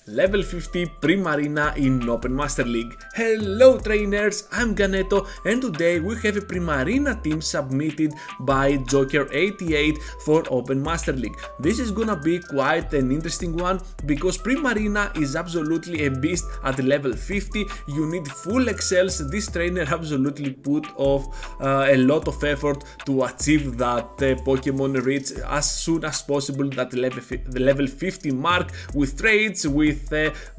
Level 50 Primarina in Open Master League. Hello trainers, I'm Ganeto and today we have a Primarina team submitted by Joker88 for Open Master League. This is gonna be quite an interesting one because Primarina is absolutely a beast at level 50. You need full excels. This trainer absolutely put off a lot of effort to achieve that Pokemon reach as soon as possible that the level 50 mark with trades, with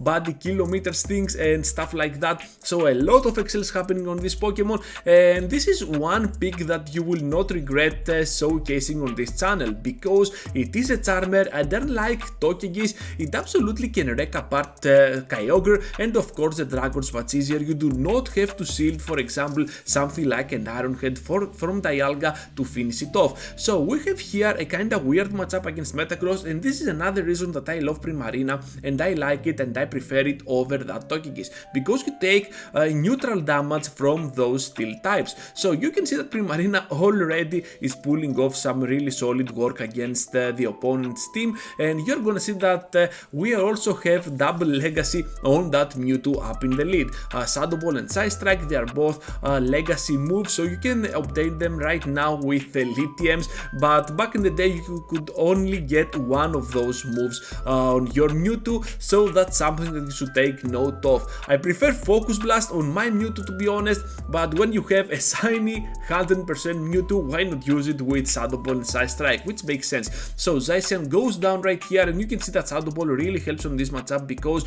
body kilometer things and stuff like that. So a lot of excels happening on this Pokemon, and this is one pick that you will not regret showcasing on this channel because it is a charmer. I don't like Togekiss. It absolutely can wreck apart Kyogre and of course the dragons much easier. You do not have to shield, for example, something like an Iron Head from Dialga to finish it off. So we have here a kind of weird matchup against Metagross, and this is another reason that I love Primarina and I like it and I prefer it over that Togekiss because you take neutral damage from those steel types. So you can see that Primarina already is pulling off some really solid work against the opponent's team, and you're gonna see that we also have double legacy on that Mewtwo up in the lead. Shadow Ball and Side Strike, they are both legacy moves, so you can update them right now with lead TMs, but back in the day you could only get one of those moves on your Mewtwo, so that's something that you should take note of. I prefer Focus Blast on my Mewtwo, to be honest, but when you have a shiny 100% Mewtwo, why not use it with Shadow Ball and Side Strike, which makes sense. So Zacian goes down right here, and you can see that Shadow Ball really helps on this matchup because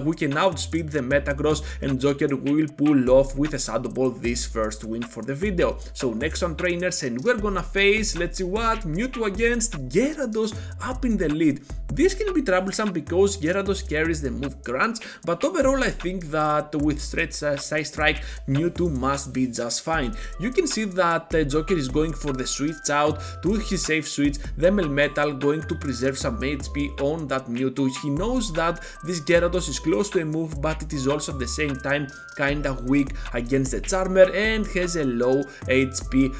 we can outspeed the Metagross, and Joker will pull off with a Shadow Ball this first win for the video. So next on trainers, and we're gonna face, let's see what, Mewtwo against Gyarados up in the lead. This can be troublesome because Gyarados carries the move Crunch, but overall I think that with straight Side Strike, Mewtwo must be just fine. You can see that Joker is going for the switch out to his safe switch, the Melmetal going to preserve some HP on that Mewtwo. He knows that this Gyarados is close to a move, but it is also at the same time kinda weak against the Charmer and has a low HP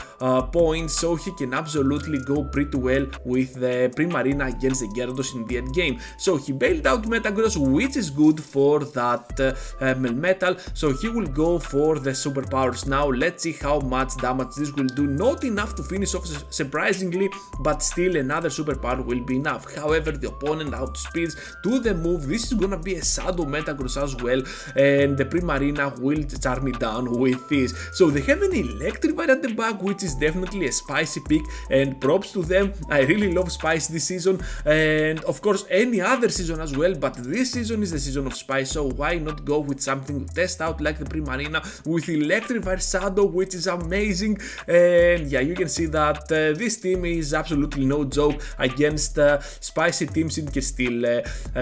point, so he can absolutely go pretty well with the Primarina against the Gyarados in the end game. So he bailed out Metagross, which is good for that Melmetal, so he will go for the superpowers now. Let's see how much damage this will do. Not enough to finish off surprisingly, but still another superpower will be enough. However, the opponent outspeeds to the move. This is gonna be a Shadow Metagross as well, and the Primarina will charm it down with this. So they have an Electrify at the back, which is definitely a spicy pick, and props to them. I really love Spice this season, and of course any other season as well, but this season is the season of Spice, so why not go with something to test out like the Primarina with Electrify Shadow, which is amazing. And yeah, you can see that this team is absolutely no joke against spicy teams. It can still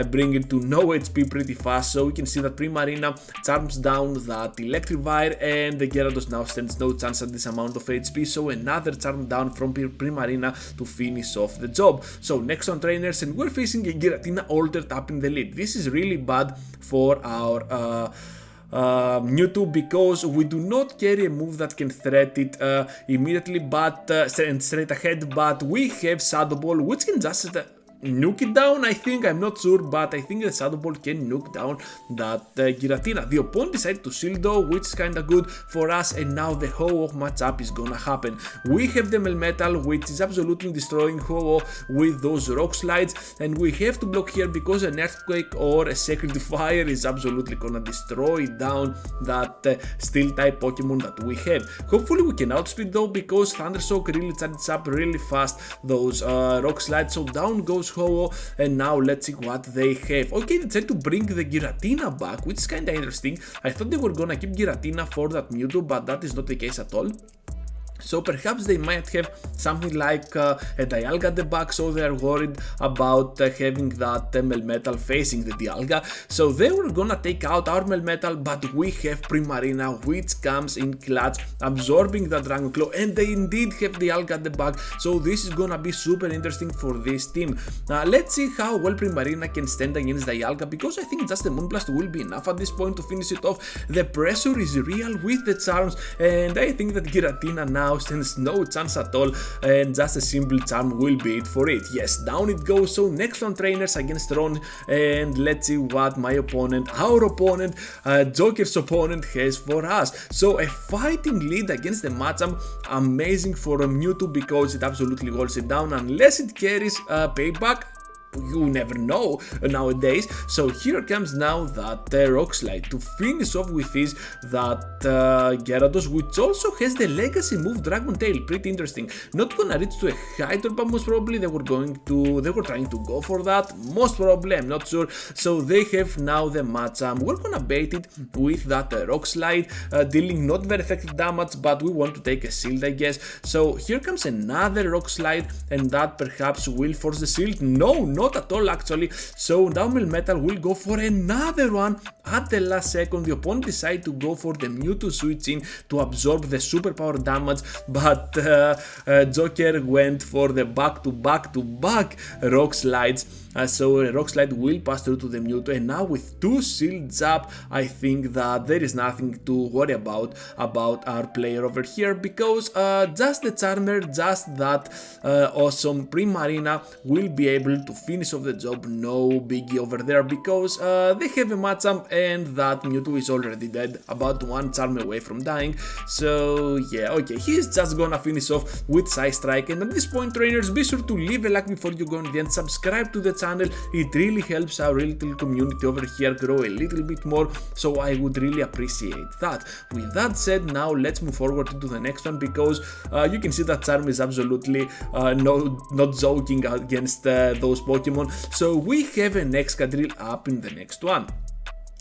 bring it to no HP pretty fast, so we can see that Primarina charms down that Electrify, and the Gyarados now stands no chance at this amount of HP, so another charm down from Primarina to finish off the job. So next on trainers, and we're facing a Giratina altered up in the lead. This is really bad for our Mewtwo because we do not carry a move that can threat it immediately, but straight ahead, but we have Shadow Ball, which can just nuke it down. I think, I'm not sure, but I think the Shadow Ball can nuke down that Giratina. The opponent decided to shield though, which is kinda good for us, and now the Ho-Oh matchup is gonna happen. We have the Melmetal, which is absolutely destroying Ho-Oh with those rock slides, and we have to block here because an Earthquake or a Sacred Fire is absolutely gonna destroy down that steel type Pokemon that we have. Hopefully we can outspeed though, because Thunder Shock really charges up really fast those rock slides. So down goes Ho-Oh, and now let's see what they have. Okay, they tried to bring the Giratina back, which is kinda interesting. I thought they were gonna keep Giratina for that Mewtwo, but that is not the case at all. So perhaps they might have something like a Dialga at the back, so they are worried about having that Melmetal facing the Dialga. So they were gonna take out our Melmetal, but we have Primarina, which comes in clutch, absorbing the Dragon Claw, and they indeed have Dialga at the back. So this is gonna be super interesting for this team. Let's see how well Primarina can stand against Dialga, because I think just the Moonblast will be enough at this point to finish it off. The pressure is real with the charms, and I think that Giratina now now stands no chance at all, and just a simple charm will be it for it. Yes, down it goes. So next one, trainers against Ron, and let's see what my opponent, our opponent, Joker's opponent has for us. So a fighting lead against the Machamp, amazing for a Mewtwo because it absolutely holds it down unless it carries payback. You never know nowadays. So here comes now that Rock Slide to finish off with this that Gyarados, which also has the legacy move Dragon Tail. Pretty interesting. Not gonna reach to a Hydro Pump most probably. They were trying to go for that. Most probably, I'm not sure. So they have now the Machamp. We're gonna bait it with that Rock Slide, dealing not very effective damage, but we want to take a shield, I guess. So here comes another Rock Slide, and that perhaps will force the shield. No, not at all actually. So now Melmetal will go for another one at the last second. The opponent decided to go for the Mewtwo switch in to absorb the superpower damage, but Joker went for the back to back Rock Slides. So a Rock Slide will pass through to the Mewtwo, and now with two shields up, I think that there is nothing to worry about our player over here, because just the Charmer, just that awesome Primarina will be able to finish off the job. No biggie over there, because they have a Machamp and that Mewtwo is already dead, about one charm away from dying. So yeah, okay, he's just gonna finish off with Side Strike. And at this point, trainers, be sure to leave a like before you go in the end, subscribe to the channel. It really helps our little community over here grow a little bit more, so I would really appreciate that. With that said, now let's move forward to the next one, because you can see that Charm is absolutely not joking against those Pokemon. So we have an Excadrill up in the next one.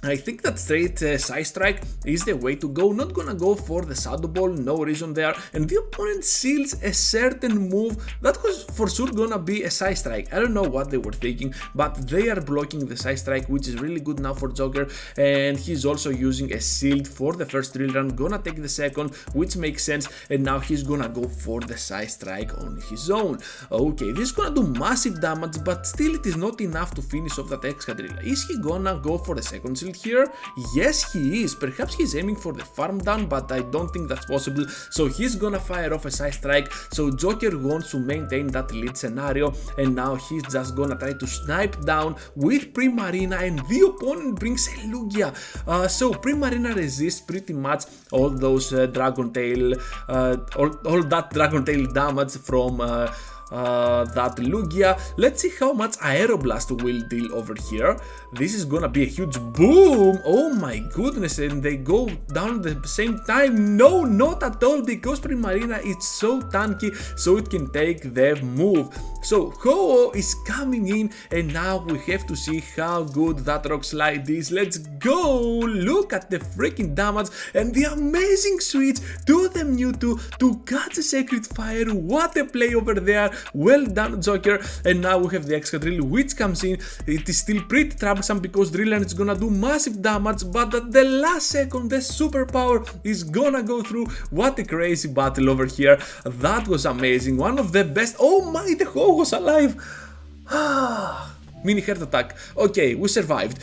I think that straight Side Strike is the way to go. Not gonna go for the Shadow Ball, no reason there. And the opponent seals a certain move that was for sure gonna be a Side Strike. I don't know what they were thinking, but they are blocking the Side Strike, which is really good now for Joker. And he's also using a shield for the first drill run, gonna take the second, which makes sense. And now he's gonna go for the Side Strike on his own. Okay, this is gonna do massive damage, but still it is not enough to finish off that Excadrill. Is he gonna go for the second shield here? Yes, he is. Perhaps he's aiming for the farm down, but I don't think that's possible. So he's gonna fire off a Side Strike. So Joker wants to maintain that lead scenario, and now he's just gonna try to snipe down with Primarina, and the opponent brings a Lugia. So Primarina resists pretty much all those Dragon Tail, all that Dragon Tail damage from that Lugia. Let's see how much Aeroblast will deal over here. This is gonna be a huge boom. Oh my goodness, and they go down at the same time. No, not at all, because Primarina is so tanky, so it can take the move. So Ho-Oh is coming in, and now we have to see how good that Rock Slide is. Let's go! Look at the freaking damage and the amazing switch to the Mewtwo to catch a Sacred Fire. What a play over there. Well done, Joker. And now we have the Excadrill, which comes in. It is still pretty troublesome because Drillern is gonna do massive damage, but at the last second the superpower is gonna go through. What a crazy battle over here. That was amazing. One of the best. Oh my, the Ho was alive. Mini heart attack. Okay, we survived.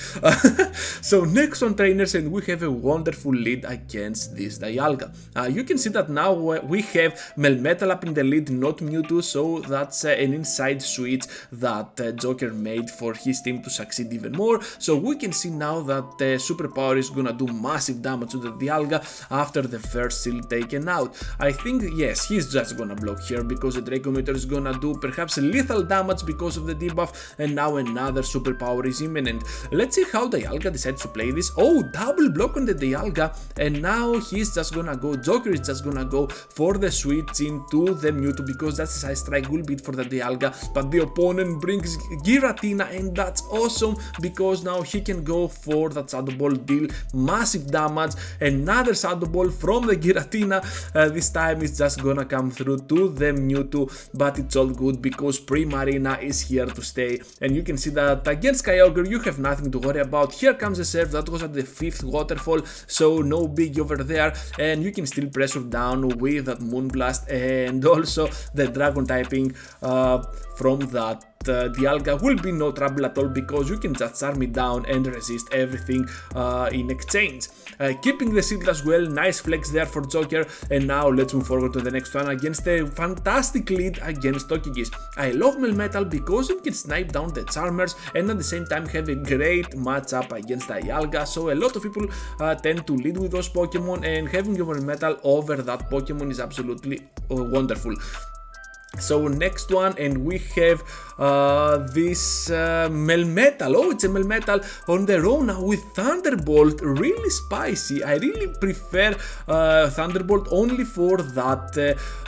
So next on, trainers, and we have a wonderful lead against this Dialga. You can see that now we have Melmetal up in the lead, not Mewtwo, so that's an inside switch that Joker made for his team to succeed even more. So we can see now that the superpower is gonna do massive damage to the Dialga after the first shield taken out. I think, yes, he's just gonna block here because the Draco Meteor is gonna do perhaps lethal damage because of the debuff, and now another superpower is imminent. Let's see how Dialga decides to play this. Oh, double block on the Dialga, and now he's just gonna go, Joker is just gonna go for the switch into the Mewtwo, because that's a Side Strike will beat for the Dialga, but the opponent brings Giratina, and that's awesome because now he can go for that Shadow Ball, deal massive damage. Another Shadow Ball from the Giratina. This time it's just gonna come through to the Mewtwo, but it's all good because Primarina is here to stay. And you can see that against Kyogre you have nothing to worry about. Here comes a serve that was at the 5th waterfall, so no big over there, and you can still pressure down with that Moonblast and also the Dragon typing from that Dialga will be no trouble at all because you can just charm it down and resist everything in exchange. Keeping the shield as well, nice flex there for Joker. And now let's move forward to the next one against a fantastic lead against Togekiss. I love Melmetal because it can snipe down the Charmers and at the same time have a great matchup against Dialga, so a lot of people tend to lead with those Pokemon, and having your Melmetal over that Pokemon is absolutely wonderful. So next one, and we have this Melmetal. Oh, it's a Melmetal on the row now with Thunderbolt. Really spicy. I really prefer Thunderbolt only for that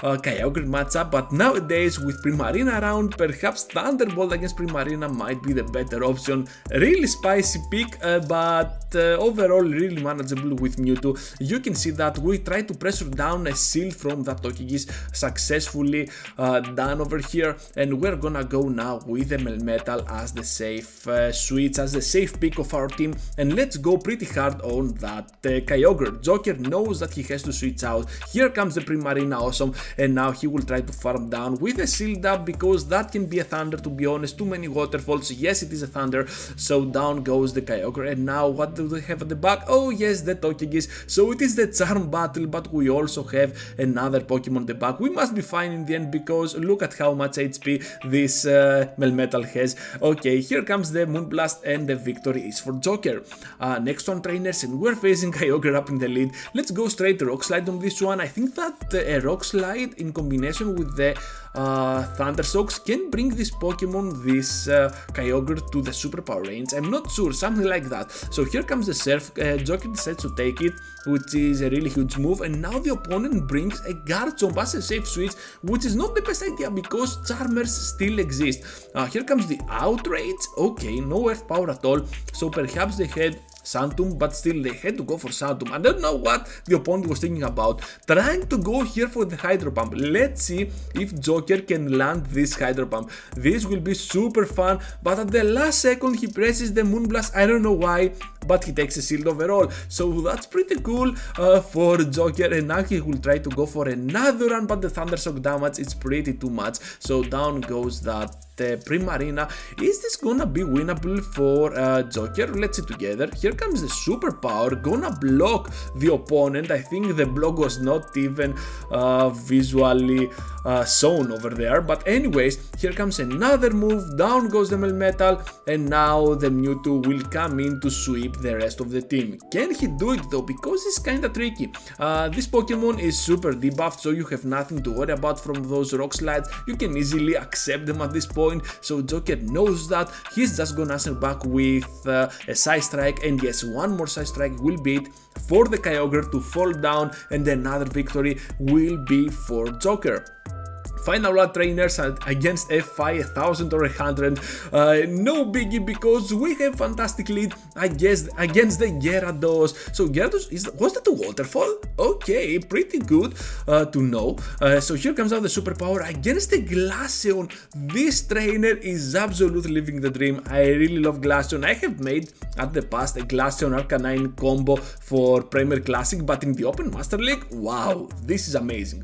Kyogre matchup, but nowadays with Primarina around, perhaps Thunderbolt against Primarina might be the better option. Really spicy pick, but overall really manageable with Mewtwo. You can see that we try to pressure down a shield from that Togekiss, successfully done over here, and we're gonna go now with the Melmetal as the safe switch, as the safe pick of our team, and let's go pretty hard on that Kyogre. Joker knows that he has to switch out. Here comes the Primarina, awesome, and now he will try to farm down with a shield up because that can be a Thunder, to be honest. Too many waterfalls. Yes, it is a Thunder, so down goes the Kyogre. And now what do they have at the back? Oh yes, the Togekiss. So it is the charm battle, but we also have another Pokemon at the back. We must be fine in the end because look at how much HP this Melmetal has. Okay, here comes the Moonblast and the victory is for Joker. Next one, trainers, and we're facing Kyogre up in the lead. Let's go straight Rock Slide on this one. I think that a Rock Slide in combination with the Thunder Shocks can bring this Pokemon, this Kyogre, to the superpower range. I'm not sure, something like that. So here comes the Surf. Joker decides to take it, which is a really huge move, and now the opponent brings a Garchomp as a safe switch, which is not the best idea because Charmers still exist. Here comes the Outrage. Okay, no Earth Power at all, so perhaps they had Santum, but still they had to go for Santum. I don't know what the opponent was thinking about, trying to go here for the Hydro Pump. Let's see if Joker can land this Hydro Pump. This will be super fun, but at the last second he presses the Moonblast. I don't know why, but he takes a shield overall, so that's pretty cool for Joker. And now he will try to go for another run, but the Thunder Shock damage is pretty too much, so down goes that Primarina. Is this gonna be winnable for Joker? Let's see together. Here comes the superpower, gonna block the opponent. I think the block was not even visually shown over there, but anyways, here comes another move. Down goes the Melmetal, and now the Mewtwo will come in to sweep the rest of the team. Can he do it though? Because it's kinda tricky. This Pokemon is super debuffed, so you have nothing to worry about from those Rock Slides. You can easily accept them at this point. So Joker knows that. He's just gonna answer back with a Side Strike, and yes, one more Side Strike will be it for the Kyogre to fall down, and another victory will be for Joker. Final round, trainers, against F5 1000 or 100. No biggie because we have fantastic lead against the Gyarados. So Gyarados, was that a waterfall? Okay, pretty good to know. So here comes out the superpower against the Glaceon. This trainer is absolutely living the dream. I really love Glaceon. I have made at the past a Glaceon Arcanine combo for Premier Classic, but in the Open Master League, wow, this is amazing.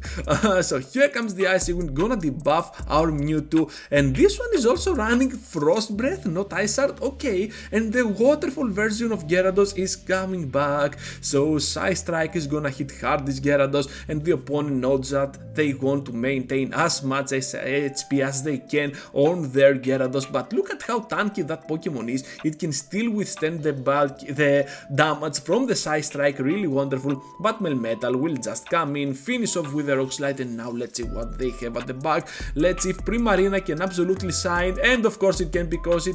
So here comes the Ice Wind, gonna debuff our Mewtwo, and this one is also running Frost Breath, not Ice Shard. Okay, and the waterfall version of Gyarados is coming back, so Side Strike is gonna hit hard this Gyarados, and the opponent knows that they want to maintain as much HP as they can on their Gyarados. But look at how tanky that Pokemon is. It can still withstand the damage from the Side Strike, really wonderful. But Melmetal will just come in, finish off with the Rock Slide, and now let's see what they have at the back. Let's see if Primarina can absolutely shine, and of course it can, because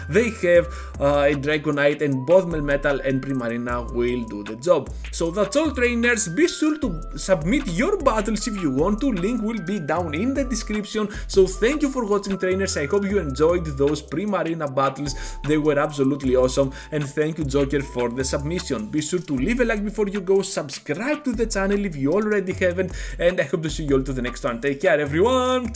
they have a Dragonite, and both Melmetal and Primarina will do the job. So that's all, trainers. Be sure to submit your battles if you want to. Link will be down in the description. So thank you for watching, trainers. I hope you enjoyed those Primarina battles. They were absolutely awesome, and thank you, Joker, for the submission. Be sure to leave a like before you go, subscribe to the channel if you already haven't, and I hope to see you all to the next one. Take care, everyone.